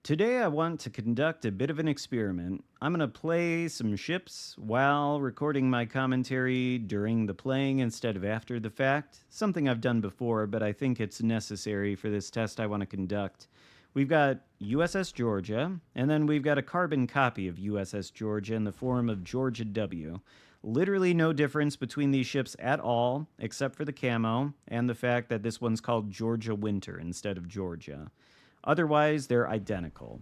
Today I want to conduct a bit of an experiment. I'm going to play some ships while recording my commentary during the playing instead of after the fact. Something I've done before, but I think it's necessary for this test I want to conduct. We've got USS Georgia, and then we've got a carbon copy of USS Georgia in the form of Georgia W. Literally no difference between these ships at all, except for the camo and the fact that this one's called Georgia Winter instead of Georgia. Otherwise, they're identical.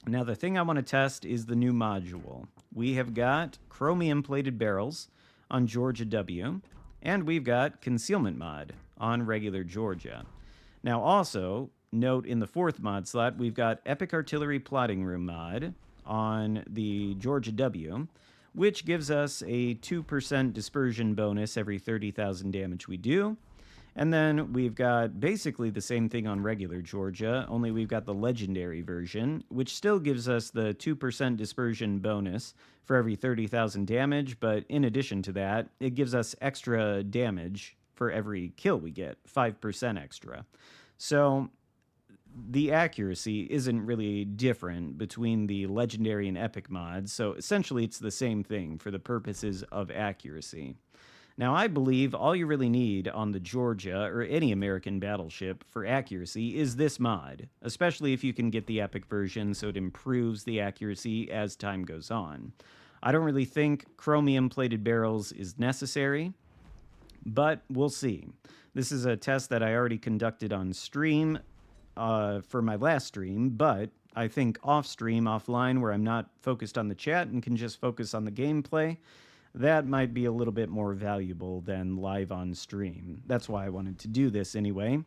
Now, the thing I want to test is the new module. We have got Chromium Plated Barrels on Georgia W, and we've got Concealment Mod on regular Georgia. Now, also, note in the fourth mod slot, we've got Epic Artillery Plotting Room mod on the Georgia W, which gives us a 2% dispersion bonus every 30,000 damage we do. And then we've got basically the same thing on regular Georgia, only we've got the legendary version, which still gives us the 2% dispersion bonus for every 30,000 damage, but in addition to that, it gives us extra damage for every kill we get, 5% extra. So the accuracy isn't really different between the legendary and epic mods, so essentially it's the same thing for the purposes of accuracy. Now, I believe all you really need on the Georgia or any American battleship for accuracy is this mod, especially if you can get the epic version so it improves the accuracy as time goes on. I don't really think Chromium Plated Barrels is necessary, but we'll see. This is a test that I already conducted on stream for my last stream, but I think off stream, offline, where I'm not focused on the chat and can just focus on the gameplay, that might be a little bit more valuable than live on stream. That's why I wanted to do this anyway.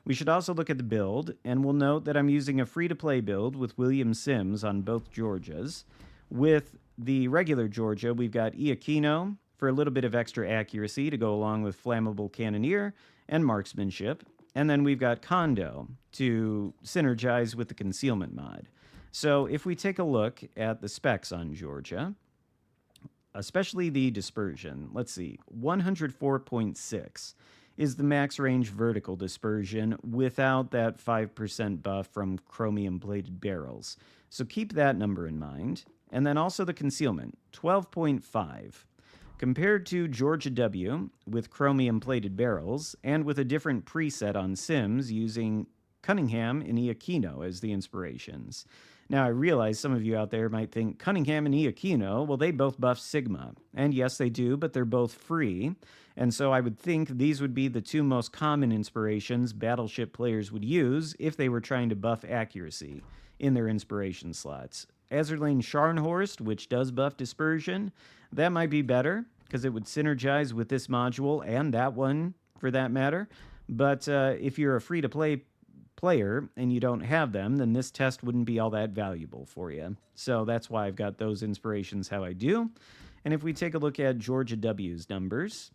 We should also look at the build, and we'll note that I'm using a free-to-play build with William Sims on both Georgias. With the regular Georgia, we've got Iachino for a little bit of extra accuracy to go along with Flammable Cannoneer and Marksmanship. And then we've got Kondo to synergize with the Concealment Mod. So if we take a look at the specs on Georgia, especially the dispersion. Let's see, 104.6 is the max range vertical dispersion without that 5% buff from Chromium Plated Barrels. So keep that number in mind. And then also the concealment, 12.5. Compared to Georgia W with Chromium Plated Barrels and with a different preset on Sims using Cunningham and Iachino as the inspirations. Now, I realize some of you out there might think Cunningham and Iachino, well, they both buff Sigma. And yes, they do, but they're both free. And so I would think these would be the two most common inspirations battleship players would use if they were trying to buff accuracy in their inspiration slots. Azerlane Scharnhorst, which does buff dispersion, that might be better because it would synergize with this module and that one for that matter. But if you're a free-to-play player and you don't have them, then this test wouldn't be all that valuable for you. So that's why I've got those inspirations how I do. And if we take a look at Georgia W's numbers,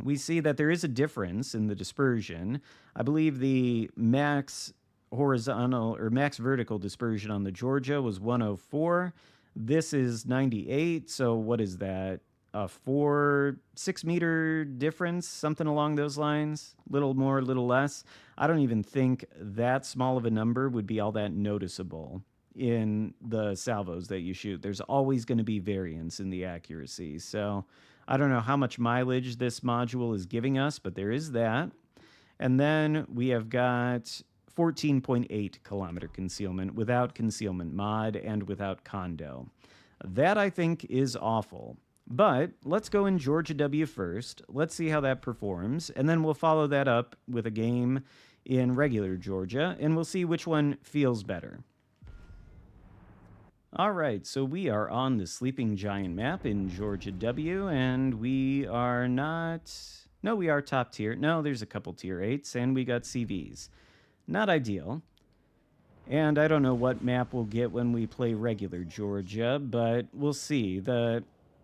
we see that there is a difference in the dispersion. I believe the max horizontal or max vertical dispersion on the Georgia was 104. This is 98. So what is that? A 6 meter difference, something along those lines, little more, little less. I don't even think that small of a number would be all that noticeable in the salvos that you shoot. There's always going to be variance in the accuracy. So I don't know how much mileage this module is giving us, but there is that. And then we have got 14.8 kilometer concealment without concealment mod and without condo. That I think is awful. But let's go in Georgia W first. Let's see how that performs. And then we'll follow that up with a game in regular Georgia, and we'll see which one feels better. All right, so we are on the Sleeping Giant map in Georgia W, and we are not... No, we are top tier. No, there's a couple tier 8s, and we got CVs. Not ideal. And I don't know what map we'll get when we play regular Georgia, but we'll see.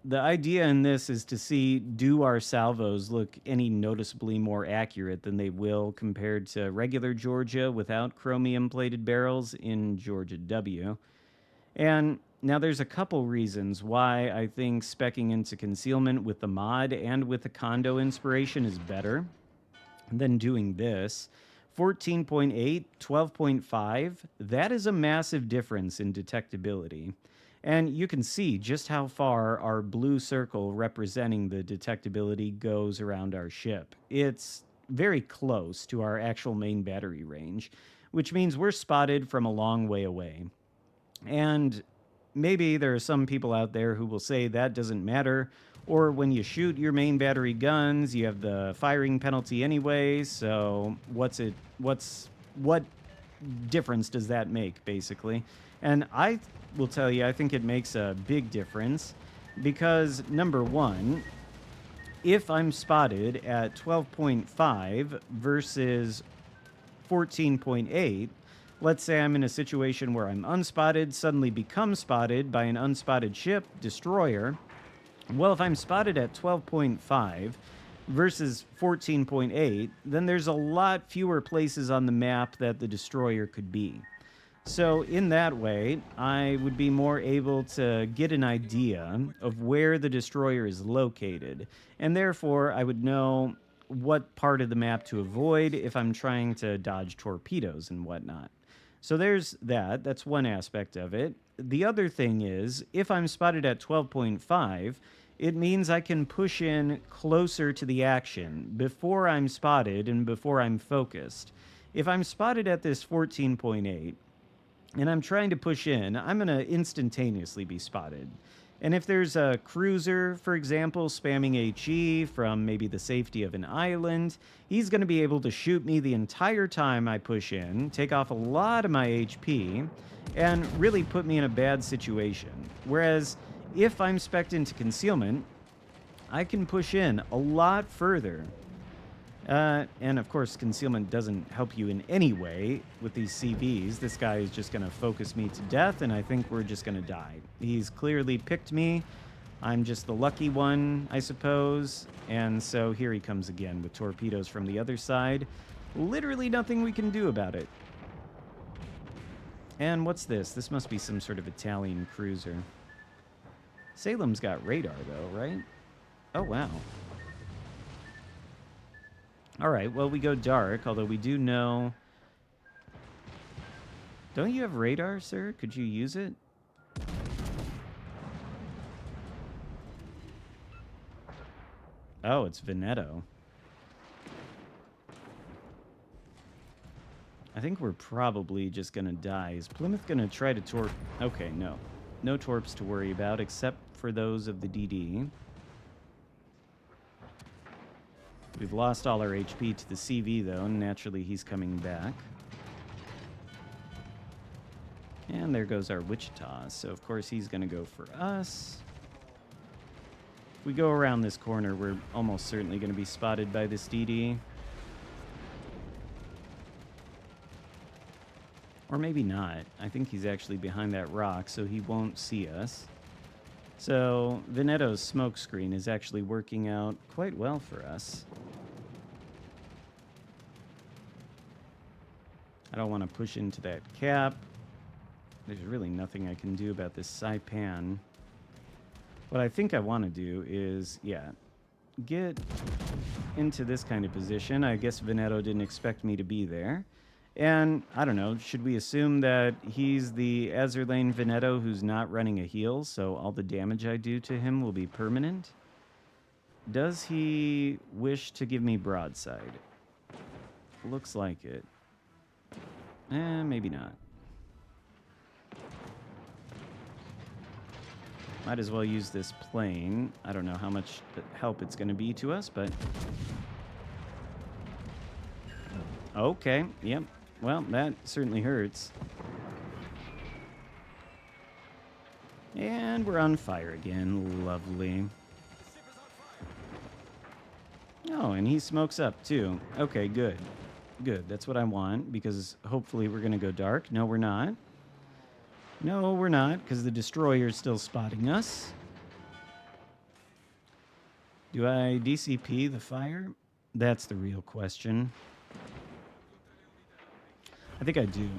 The idea in this is to see, do our salvos look any noticeably more accurate than they will compared to regular Georgia without Chromium Plated Barrels in Georgia W. And now there's a couple reasons why I think speccing into concealment with the mod and with the condo inspiration is better than doing this. 14.8, 12.5, that is a massive difference in detectability. And you can see just how far our blue circle representing the detectability goes around our ship. It's very close to our actual main battery range, which means we're spotted from a long way away. And maybe there are some people out there who will say that doesn't matter, or when you shoot your main battery guns, you have the firing penalty anyway, so what difference does that make, basically? And I will tell you, I think it makes a big difference because, number one, if I'm spotted at 12.5 versus 14.8, let's say I'm in a situation where I'm unspotted, suddenly become spotted by an unspotted ship, destroyer. Well, if I'm spotted at 12.5 versus 14.8, then there's a lot fewer places on the map that the destroyer could be. So in that way, I would be more able to get an idea of where the destroyer is located, and therefore I would know what part of the map to avoid if I'm trying to dodge torpedoes and whatnot. So there's that. That's one aspect of it. The other thing is, if I'm spotted at 12.5, it means I can push in closer to the action before I'm spotted and before I'm focused. If I'm spotted at this 14.8, and I'm trying to push in, I'm going to instantaneously be spotted. And if there's a cruiser, for example, spamming HE from maybe the safety of an island, he's going to be able to shoot me the entire time I push in, take off a lot of my HP, and really put me in a bad situation. Whereas if I'm spec'd into concealment, I can push in a lot further. And of course, concealment doesn't help you in any way with these CVs. This guy is just going to focus me to death, and I think we're just going to die. He's clearly picked me. I'm just the lucky one, I suppose. And so here he comes again with torpedoes from the other side. Literally nothing we can do about it. And what's this? This must be some sort of Italian cruiser. Salem's got radar, though, right? Oh, wow. All right, well, we go dark, although we do know... Don't you have radar, sir? Could you use it? Oh, it's Veneto. I think we're probably just going to die. Is Plymouth going to try to torp... Okay, no. No torps to worry about, except for those of the DD. We've lost all our HP to the CV, though, and naturally he's coming back. And there goes our Wichita, so of course he's going to go for us. If we go around this corner, we're almost certainly going to be spotted by this DD. Or maybe not. I think he's actually behind that rock, so he won't see us. So Veneto's smoke screen is actually working out quite well for us. I don't want to push into that cap. There's really nothing I can do about this Saipan. What I think I want to do is, yeah, get into this kind of position. I guess Veneto didn't expect me to be there. And, I don't know, should we assume that he's the Azerlane Veneto who's not running a heal, so all the damage I do to him will be permanent? Does he wish to give me broadside? Looks like it. Maybe not. Might as well use this plane. I don't know how much help it's going to be to us, but... Okay, yep. Well, that certainly hurts. And we're on fire again. Lovely. Oh, and he smokes up, too. Okay, good. Good. That's what I want, because hopefully we're going to go dark. No, we're not. No, we're not, because the destroyer's still spotting us. Do I DCP the fire? That's the real question. I think I do.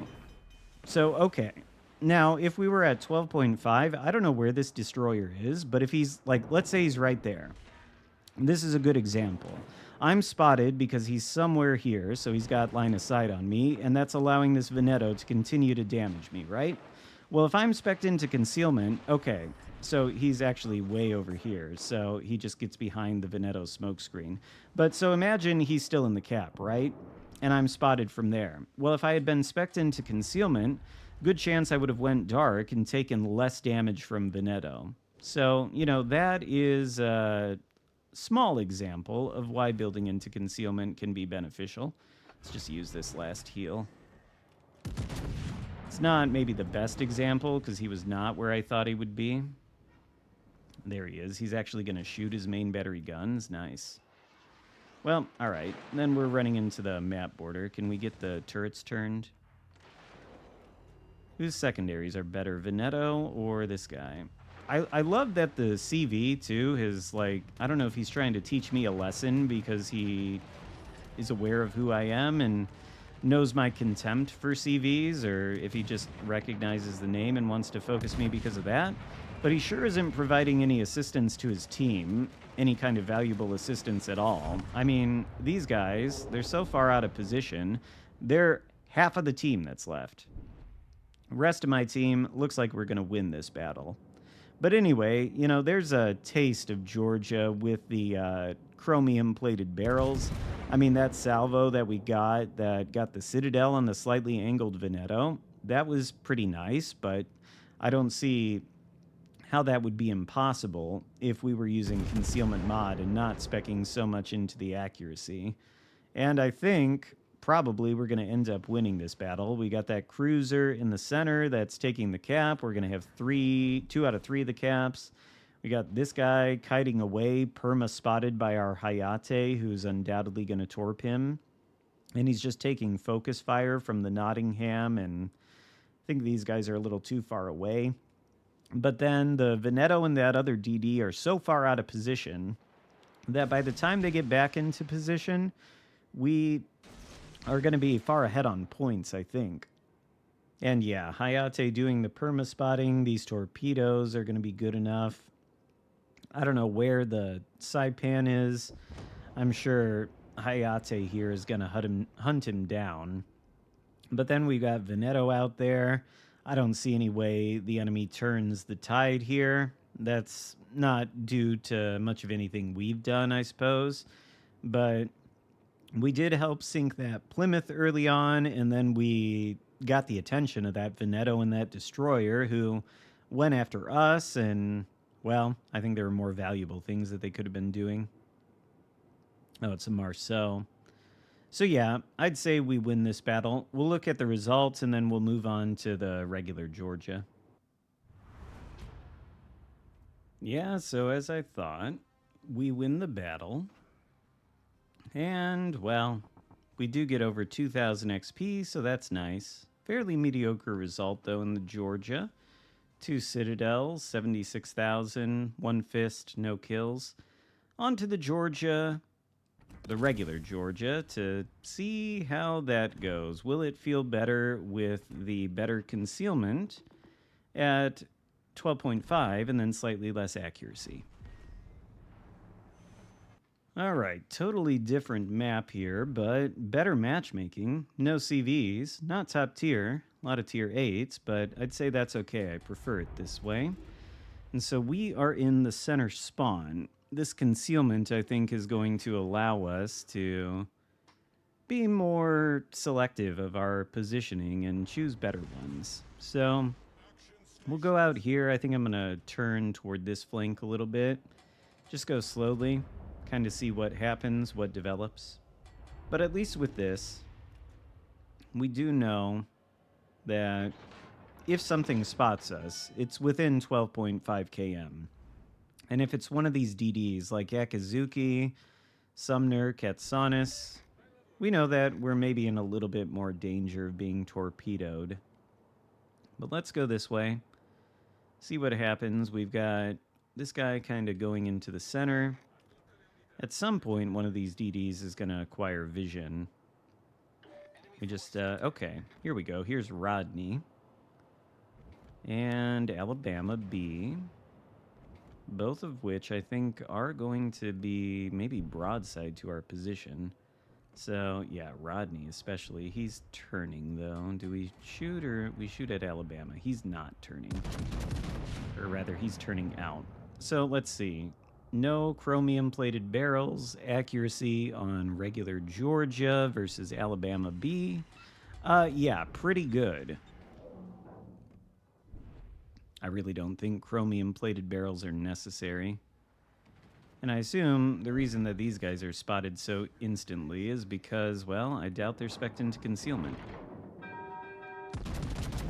So, okay. Now, if we were at 12.5, I don't know where this destroyer is, but if he's, like, let's say he's right there. This is a good example. I'm spotted because he's somewhere here, so he's got line of sight on me, and that's allowing this Veneto to continue to damage me, right? Well, if I'm spec'd into concealment, okay, so he's actually way over here, so he just gets behind the Veneto smokescreen. But so imagine he's still in the cap, right? And I'm spotted from there. Well, if I had been spec'd into concealment, good chance I would have went dark and taken less damage from Veneto. So, that is a small example of why building into concealment can be beneficial. Let's just use this last heal. It's not maybe the best example because he was not where I thought he would be. There he is. He's actually going to shoot his main battery guns. Nice. Well, all right. Then we're running into the map border. Can we get the turrets turned? Whose secondaries are better, Veneto or this guy? I love that the CV, too, is like, I don't know if he's trying to teach me a lesson because he is aware of who I am and knows my contempt for CVs, or if he just recognizes the name and wants to focus me because of that. But he sure isn't providing any assistance to his team, any kind of valuable assistance at all. I mean, these guys, they're so far out of position, they're half of the team that's left. The rest of my team looks like we're going to win this battle. But anyway, there's a taste of Georgia with the Chromium Plated Barrels. I mean, that salvo that we got that got the Citadel on the slightly angled Veneto, that was pretty nice, but I don't see how that would be impossible if we were using Concealment Mod and not speccing so much into the accuracy. And I think probably we're going to end up winning this battle. We got that cruiser in the center that's taking the cap. We're going to have 2 out of 3 of the caps. We got this guy kiting away, perma-spotted by our Hayate, who's undoubtedly going to torp him. And he's just taking focus fire from the Nottingham, and I think these guys are a little too far away. But then the Veneto and that other DD are so far out of position that by the time they get back into position, we are going to be far ahead on points, I think. And yeah, Hayate doing the perma-spotting. These torpedoes are going to be good enough. I don't know where the Saipan is. I'm sure Hayate here is going to hunt him down. But then we got Veneto out there. I don't see any way the enemy turns the tide here. That's not due to much of anything we've done, I suppose. But we did help sink that Plymouth early on, and then we got the attention of that Veneto and that destroyer who went after us, and, well, I think there were more valuable things that they could have been doing. Oh, it's a Marceau. So yeah, I'd say we win this battle. We'll look at the results, and then we'll move on to the regular Georgia. Yeah, so as I thought, we win the battle. And, well, we do get over 2,000 XP, so that's nice. Fairly mediocre result, though, in the Georgia. 2 Citadels, 76,000, 1 fist, no kills. On to the Georgia, the regular Georgia, to see how that goes. Will it feel better with the better concealment at 12.5 and then slightly less accuracy? All right, totally different map here, but better matchmaking. No CVs, not top tier, a lot of tier 8s, but I'd say that's okay. I prefer it this way. And so we are in the center spawn. This concealment, I think, is going to allow us to be more selective of our positioning and choose better ones. So we'll go out here. I think I'm going to turn toward this flank a little bit. Just go slowly. Kind of see what happens, what develops. But at least with this, we do know that if something spots us, it's within 12.5 km. And if it's one of these DDs like Akazuki, Sumner, Katsanis, we know that we're maybe in a little bit more danger of being torpedoed. But let's go this way. See what happens. We've got this guy kind of going into the center. At some point, one of these DDs is going to acquire vision. We just, okay, here we go. Here's Rodney. And Alabama B. both of which I think are going to be maybe broadside to our position. So, yeah, Rodney especially. He's turning, though. Do we shoot or we shoot at Alabama? He's not turning. Or rather, he's turning out. So, let's see. No chromium plated barrels. Accuracy on regular Georgia versus Alabama B. Yeah, pretty good. I really don't think chromium plated barrels are necessary. And I assume the reason that these guys are spotted so instantly is because, well, I doubt they're spec'd into concealment.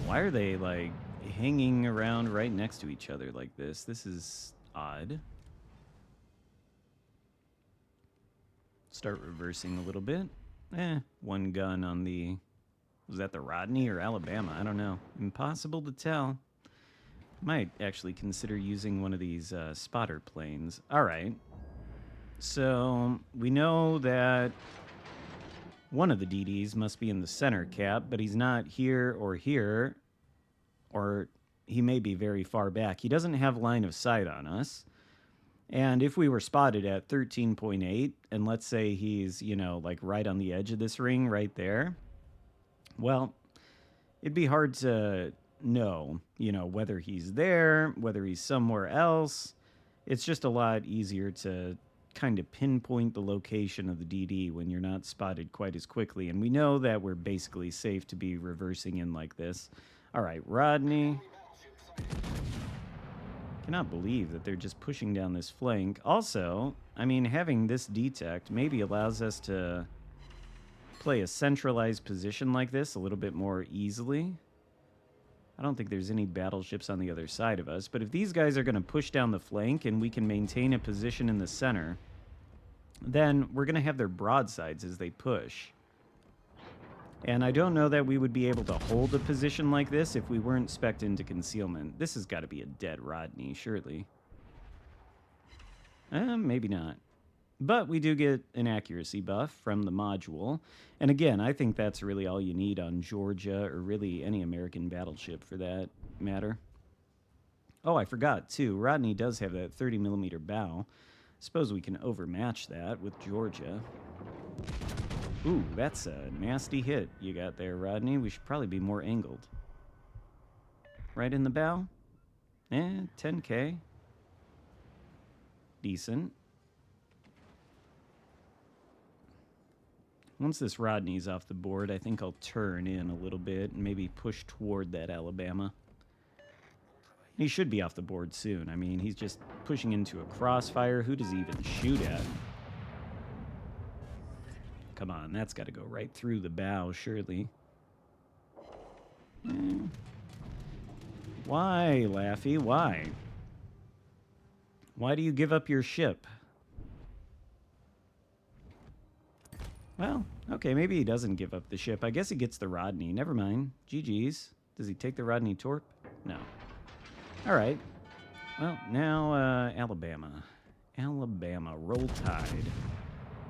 Why are they, like, hanging around right next to each other like this? This is odd. Start reversing a little bit. One gun on the... Was that the Rodney or Alabama? I don't know. Impossible to tell. Might actually consider using one of these spotter planes. All right. So we know that one of the DDs must be in the center cap, but he's not here, or he may be very far back. He doesn't have line of sight on us. And if we were spotted at 13.8, and let's say he's, you know, like right on the edge of this ring right there, well, it'd be hard to know, you know, whether he's there, whether he's somewhere else. It's just a lot easier to kind of pinpoint the location of the DD when you're not spotted quite as quickly. And we know that we're basically safe to be reversing in like this. All right, Rodney. Cannot believe that they're just pushing down this flank. Also, I mean, having this detect maybe allows us to play a centralized position like this a little bit more easily. I don't think there's any battleships on the other side of us, but if these guys are going to push down the flank and we can maintain a position in the center, then we're going to have their broadsides as they push. And I don't know that we would be able to hold a position like this if we weren't spec'd into concealment. This has got to be a dead Rodney, surely. Maybe not. But we do get an accuracy buff from the module. And again, I think that's really all you need on Georgia, or really any American battleship for that matter. Oh, I forgot, too. Rodney does have that 30mm bow. Suppose we can overmatch that with Georgia. Ooh, that's a nasty hit you got there, Rodney. We should probably be more angled. Right in the bow? 10K. Decent. Once this Rodney's off the board, I think I'll turn in a little bit and maybe push toward that Alabama. He should be off the board soon. I mean, he's just pushing into a crossfire. Who does he even shoot at? Come on, that's got to go right through the bow, surely. Why, Laffy? Why? Why do you give up your ship? Well, okay, maybe he doesn't give up the ship. I guess he gets the Rodney. Never mind. GG's. Does he take the Rodney Torp? No. All right. Well, now Alabama. Alabama, roll tide.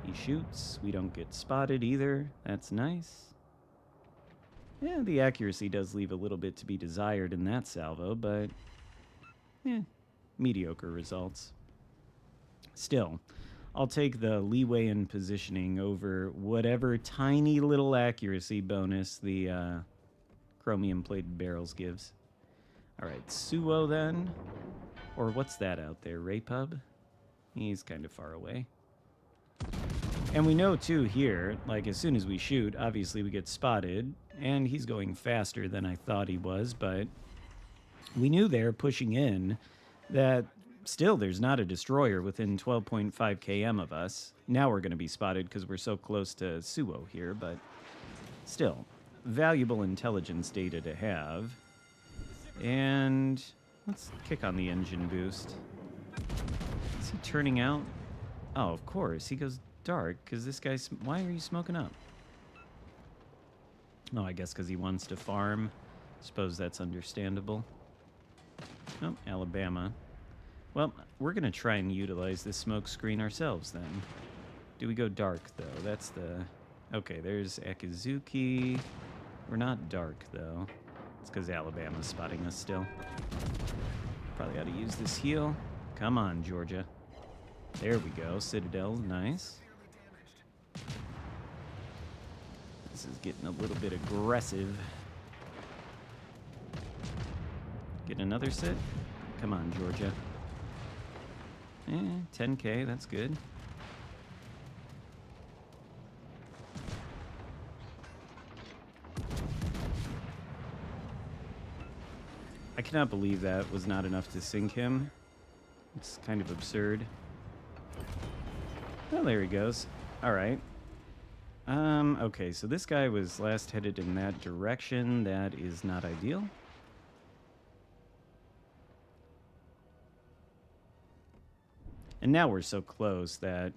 He shoots. We don't get spotted either. That's nice. Yeah, the accuracy does leave a little bit to be desired in that salvo, but mediocre results. Still, I'll take the leeway in positioning over whatever tiny little accuracy bonus the chromium plated barrels gives. All right, Suo then. Or what's that out there? Raypub? He's kind of far away. And we know, too, here, like, as soon as we shoot, obviously we get spotted, and he's going faster than I thought he was, but we knew there, pushing in, that still there's not a destroyer within 12.5 km of us. Now we're going to be spotted because we're so close to Suo here, but still, valuable intelligence data to have. And let's kick on the engine boost. Is he turning out? Oh, of course, he goes dark because this guy's... Why are you smoking up? Oh, I guess because he wants to farm. Suppose that's understandable. Oh, Alabama. Well, we're going to try and utilize this smoke screen ourselves then. Do we go dark, though? That's the... Okay, there's Akizuki. We're not dark, though. It's because Alabama's spotting us still. Probably ought to use this heal. Come on, Georgia. There we go. Citadel, nice. This is getting a little bit aggressive. Get another sit? Come on, Georgia. 10K, that's good. I cannot believe that was not enough to sink him. It's kind of absurd. Oh, there he goes. All right. Okay, so this guy was last headed in that direction. That is not ideal. And now we're so close that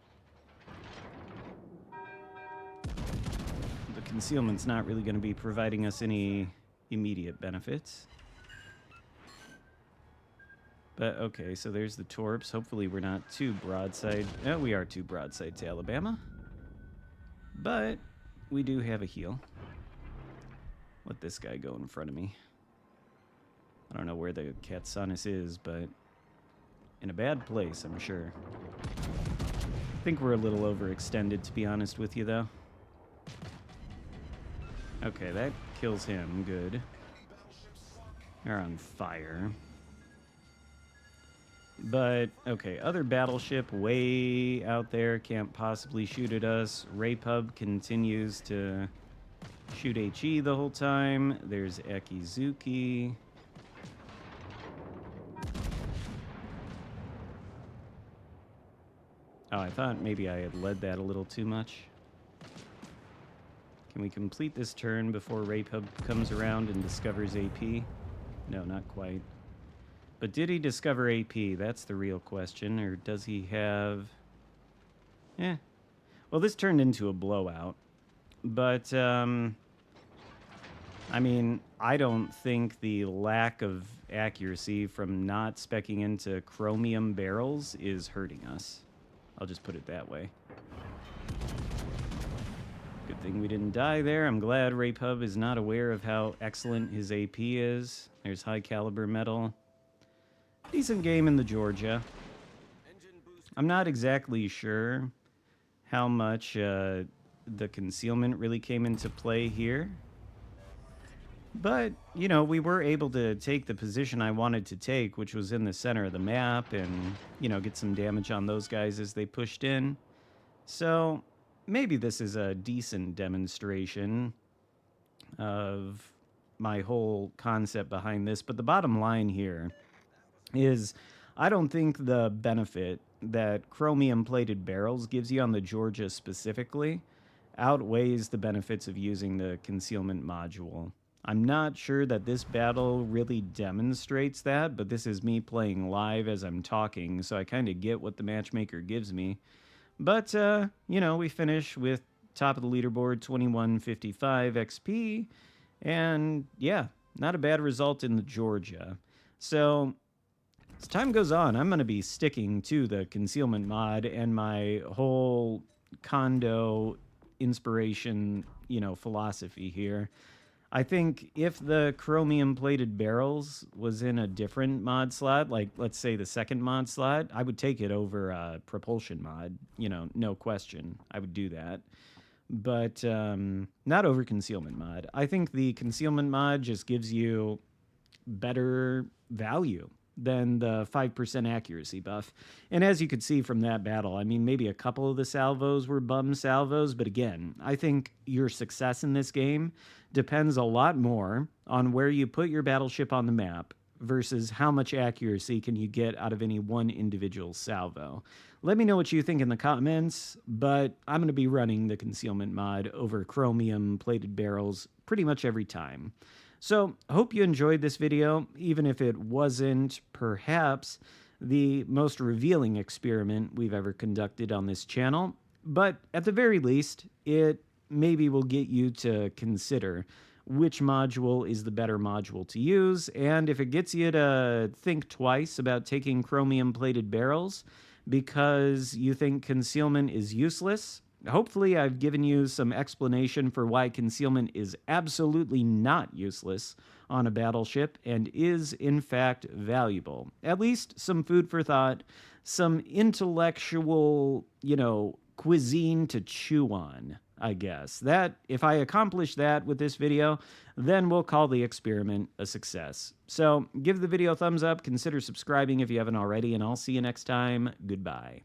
the concealment's not really going to be providing us any immediate benefits. But, okay, so there's the torps. Hopefully we're not too broadside. Oh, we are too broadside to Alabama. But we do have a heal. Let this guy go in front of me. I don't know where the Katsanis is, but in a bad place, I'm sure. I think we're a little overextended, to be honest with you, though. Okay, that kills him. Good. They're on fire. But, okay, other battleship way out there can't possibly shoot at us. Rapub continues to shoot HE the whole time. There's Akizuki. Oh, I thought maybe I had led that a little too much. Can we complete this turn before Rapub comes around and discovers AP? No, not quite. But did he discover AP? That's the real question. Or does he have... Well, this turned into a blowout. But, I mean, I don't think the lack of accuracy from not speccing into chromium barrels is hurting us. I'll just put it that way. Good thing we didn't die there. I'm glad Rapub is not aware of how excellent his AP is. There's high caliber metal. Decent game in the Georgia. I'm not exactly sure how much the concealment really came into play here. But, you know, we were able to take the position I wanted to take, which was in the center of the map, and, you know, get some damage on those guys as they pushed in. So, maybe this is a decent demonstration of my whole concept behind this. But the bottom line here is I don't think the benefit that Chromium Plated Barrels gives you on the Georgia specifically outweighs the benefits of using the Concealment module. I'm not sure that this battle really demonstrates that, but this is me playing live as I'm talking, so I kind of get what the matchmaker gives me. But, you know, we finish with top of the leaderboard, 2155 XP, and yeah, not a bad result in the Georgia. So as time goes on, I'm going to be sticking to the Concealment mod and my whole condo inspiration, you know, philosophy here. I think if the Chromium Plated Barrels was in a different mod slot, like let's say the second mod slot, I would take it over Propulsion mod, you know, no question. I would do that. But not over Concealment mod. I think the Concealment mod just gives you better value than the 5% accuracy buff. And as you could see from that battle, I mean, maybe a couple of the salvos were bum salvos, but again, I think your success in this game depends a lot more on where you put your battleship on the map versus how much accuracy can you get out of any one individual salvo. Let me know what you think in the comments, but I'm going to be running the Concealment mod over Chromium Plated Barrels pretty much every time. So, hope you enjoyed this video, even if it wasn't, perhaps, the most revealing experiment we've ever conducted on this channel. But, at the very least, it maybe will get you to consider which module is the better module to use, and if it gets you to think twice about taking Chromium Plated Barrels because you think Concealment is useless, hopefully I've given you some explanation for why Concealment is absolutely not useless on a battleship and is, in fact, valuable. At least some food for thought, some intellectual, cuisine to chew on, I guess. That, if I accomplish that with this video, then we'll call the experiment a success. So give the video a thumbs up, consider subscribing if you haven't already, and I'll see you next time. Goodbye.